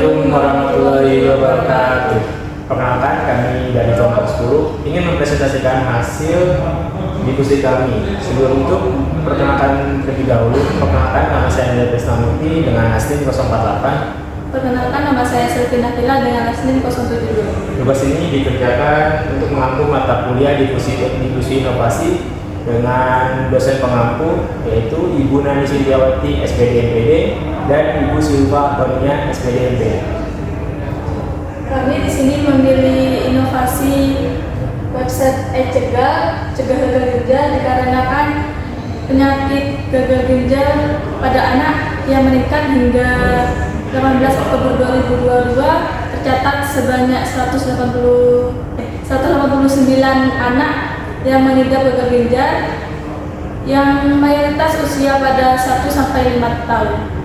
Assalamualaikum warahmatullahi wabarakatuh. Perkenalkan, kami dari kelompok 10 ingin mempresentasikan hasil diskusi kami. Sebelum itu, perkenalkan terlebih dahulu. Perkenalkan, nama saya Andrea Krisnamurti dengan NASNIM 048. Perkenalkan, nama saya Selvin Nafila dengan NASNIM 072. Tugas ini dikerjakan untuk mengampu mata kuliah diskusi inovasi dengan dosen pengampu, yaitu Ibu Nani Sintiawati SPD MPD dan Ibu Silva Tonia SPD MPD. Kami di sini memilih inovasi website e-Cegal, cegah gagal ginjal dikarenakan penyakit gagal ginjal pada anak yang meningkat hingga 18 Oktober 2022 tercatat sebanyak 189 anak yang mengidap gagal ginjal yang mayoritas usia pada 1-5 tahun.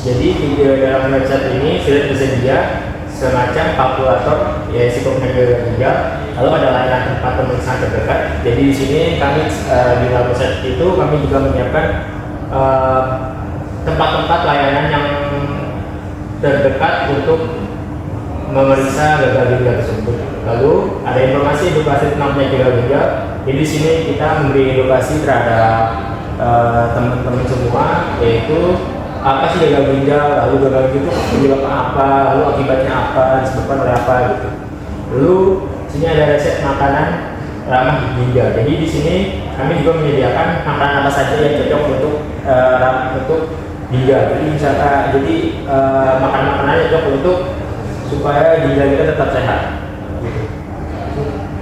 Jadi di dalam website ini sudah tersedia semacam kalkulator ya risiko penyakit gagal ginjal, lalu ada layanan tempat pemeriksaan terdekat. Jadi di sini kami di dalam website itu kami juga menyiapkan tempat-tempat layanan yang terdekat untuk memeriksa gagal ginjal tersebut. Lalu ada informasi edukasi tentang penyakit gagal ginjal. Jadi di sini kita memberi edukasi terhadap teman-teman semua, yaitu apa sih gagal ginjal, lalu gagal ginjal itu penyebabnya apa, lalu akibatnya apa, disebabkan oleh apa gitu. Lalu sini ada resep makanan ramah ginjal. Jadi di sini kami juga menyediakan makanan apa saja yang cocok untuk ginjal. Jadi misalkan makanan-makanan yang cocok untuk supaya ginjal kita tetap sehat.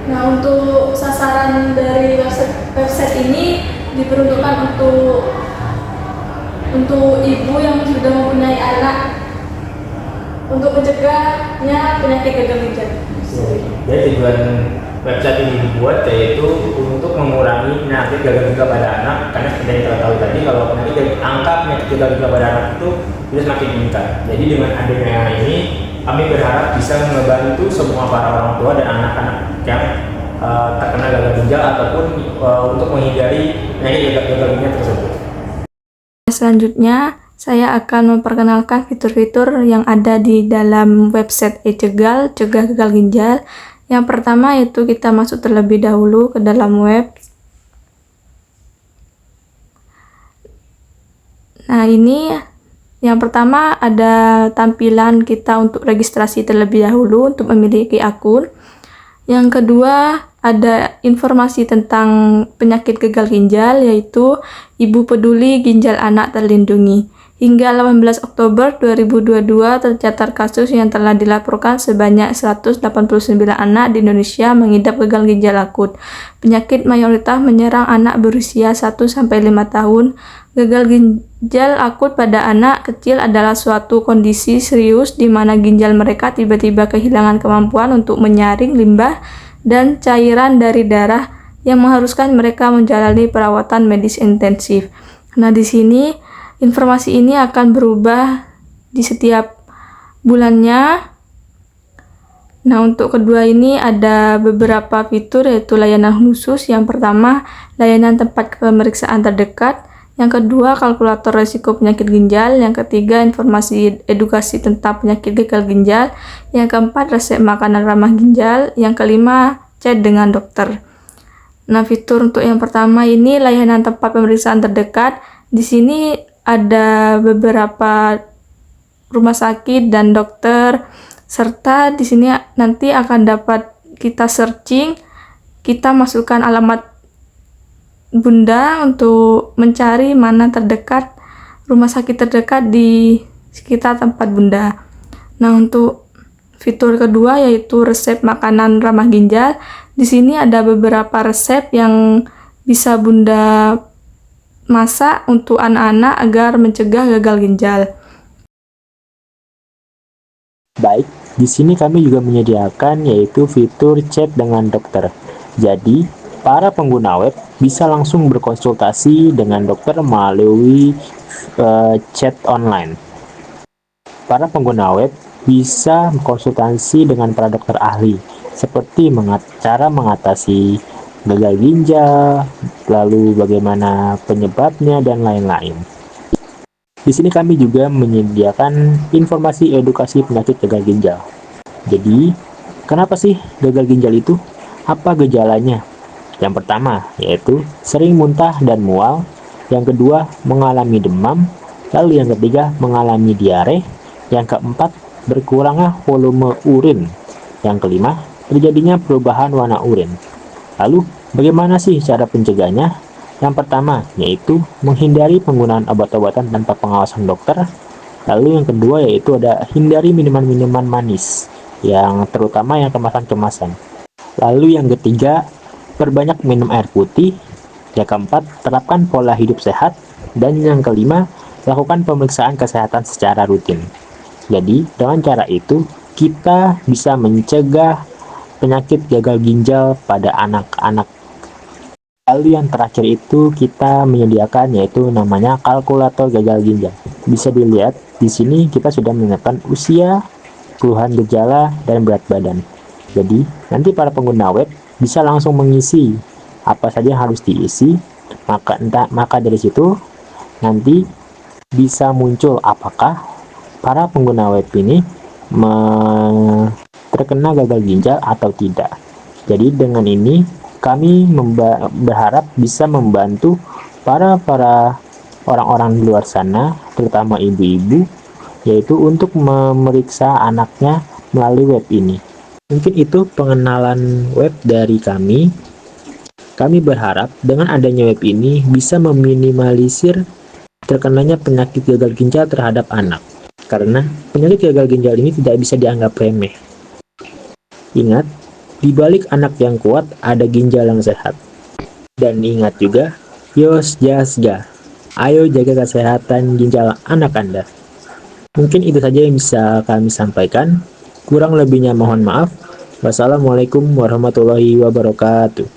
Nah, untuk sasaran dari website ini diperuntukkan untuk ibu yang sudah mempunyai anak untuk mencegahnya penyakit gagal ginjal. Jadi tujuan website ini dibuat yaitu untuk mengurangi penyakit gagal ginjal pada anak, karena seperti yang kita tahu tadi kalau angka penyakit gagal ginjal pada anak itu sudah semakin meningkat. Jadi dengan adanya ini kami berharap bisa membantu semua para orang tua dan anak-anak yang terkena gagal ginjal ataupun untuk menghindari penyakit gagal ginjal tersebut. Selanjutnya, saya akan memperkenalkan fitur-fitur yang ada di dalam website e-Cegal, cegah gagal ginjal. Yang pertama yaitu kita masuk terlebih dahulu ke dalam web. Nah, ini yang pertama ada tampilan kita untuk registrasi terlebih dahulu untuk memiliki akun. Yang kedua ada informasi tentang penyakit gagal ginjal, yaitu Ibu Peduli Ginjal Anak Terlindungi. Hingga 18 Oktober 2022 tercatat kasus yang telah dilaporkan sebanyak 189 anak di Indonesia mengidap gagal ginjal akut. Penyakit mayoritas menyerang anak berusia 1-5 tahun. Gagal ginjal akut pada anak kecil adalah suatu kondisi serius di mana ginjal mereka tiba-tiba kehilangan kemampuan untuk menyaring limbah dan cairan dari darah yang mengharuskan mereka menjalani perawatan medis intensif. Nah, di sini informasi ini akan berubah di setiap bulannya. Nah, untuk kedua ini ada beberapa fitur, yaitu layanan khusus. Yang pertama, layanan tempat pemeriksaan terdekat. Yang kedua, kalkulator risiko penyakit ginjal. Yang ketiga, informasi edukasi tentang penyakit gagal ginjal. Yang keempat, resep makanan ramah ginjal. Yang kelima, chat dengan dokter. Nah, fitur untuk yang pertama ini layanan tempat pemeriksaan terdekat. Di sini ada beberapa rumah sakit dan dokter, serta di sini nanti akan dapat kita searching, kita masukkan alamat Bunda untuk mencari mana terdekat, rumah sakit terdekat di sekitar tempat Bunda. Nah, untuk fitur kedua yaitu resep makanan ramah ginjal. Di sini ada beberapa resep yang bisa Bunda masak untuk anak-anak agar mencegah gagal ginjal. Baik, di sini kami juga menyediakan yaitu fitur chat dengan dokter. Jadi, para pengguna web bisa langsung berkonsultasi dengan dokter melalui chat online. Para pengguna web bisa konsultasi dengan para dokter ahli, seperti cara mengatasi gagal ginjal, lalu bagaimana penyebabnya, dan lain-lain. Di sini kami juga menyediakan informasi edukasi penyakit gagal ginjal. Jadi, kenapa sih gagal ginjal itu? Apa gejalanya? Yang pertama, yaitu sering muntah dan mual. Yang kedua, mengalami demam. Lalu yang ketiga, mengalami diare. Yang keempat, berkurangnya volume urin. Yang kelima, terjadinya perubahan warna urin. Lalu, bagaimana sih cara pencegahnya? Yang pertama, yaitu menghindari penggunaan obat-obatan tanpa pengawasan dokter. Lalu yang kedua, yaitu ada hindari minuman-minuman manis, yang terutama yang kemasan-kemasan. Lalu yang ketiga, perbanyak minum air putih. Yang keempat, terapkan pola hidup sehat. Dan yang kelima, lakukan pemeriksaan kesehatan secara rutin. Jadi, dengan cara itu, kita bisa mencegah penyakit gagal ginjal pada anak-anak. Lalu yang terakhir itu kita menyediakan yaitu namanya kalkulator gagal ginjal. Bisa dilihat di sini kita sudah menetapkan usia, keluhan gejala, dan berat badan. Jadi nanti para pengguna web bisa langsung mengisi apa saja yang harus diisi. Maka dari situ nanti bisa muncul apakah para pengguna web ini terkena gagal ginjal atau tidak. Jadi dengan ini kami berharap bisa membantu para orang-orang di luar sana, terutama ibu-ibu, yaitu untuk memeriksa anaknya melalui web ini. Mungkin itu pengenalan web dari kami. Kami berharap dengan adanya web ini bisa meminimalisir terkenanya penyakit gagal ginjal terhadap anak. Karena penyakit gagal ginjal ini tidak bisa dianggap remeh. Ingat, di balik anak yang kuat ada ginjal yang sehat. Dan ingat juga, yos jasga. Ayo jaga kesehatan ginjal anak Anda. Mungkin itu saja yang bisa kami sampaikan. Kurang lebihnya mohon maaf. Wassalamualaikum warahmatullahi wabarakatuh.